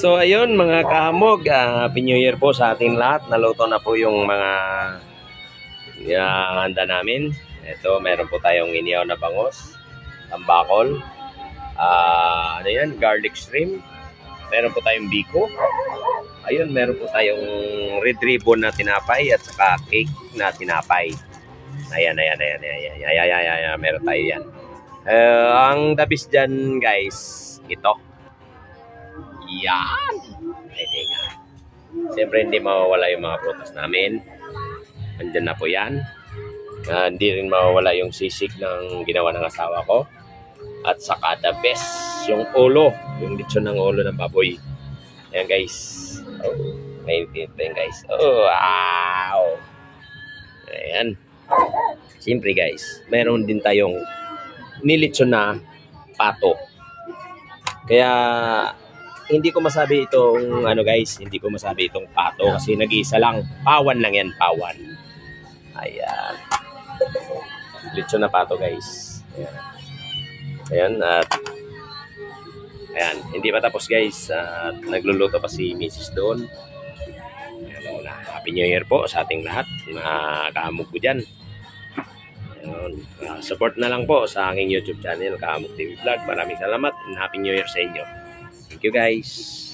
So ayun mga kahamog, Happy New Year po sa ating lahat. Naluto na po yung mga handa namin. Ito, meron po tayong inihaw na bangos, tambakol, ano yan, garlic shrimp. Meron po tayong biko. Ayun, meron po tayong red ribbon na tinapay at saka cake na tinapay. Ayan. Meron tayo yan. Ang dabis dyan guys, ito. Yan. Siyempre hindi mawawala yung mga prutas namin. Andyan na po yan. Hindi rin mawawala yung sisig ng ginawa ng asawa ko. At saka the best, yung ulo. Yung lechon ng ulo ng baboy. Ayan guys. Oh, mainit yan guys. Oh, wow. Ayan. Siyempre guys, meron din tayong nilechon na pato. Kaya hindi ko masabi itong guys, hindi ko masabi itong pato kasi nag-iisa lang. Pawan lang yan, pawan. Ayan. Lechon na pato guys. Ayan. At ayan, hindi pa tapos guys. At nagluluto pa si Mrs. doon. Ayan, Happy New Year po sa ating lahat. Mga kahamog ko dyan. Support na lang po sa aking YouTube channel, Kahamog TV Vlog. Maraming salamat and Happy New Year sa inyo. Thank you guys.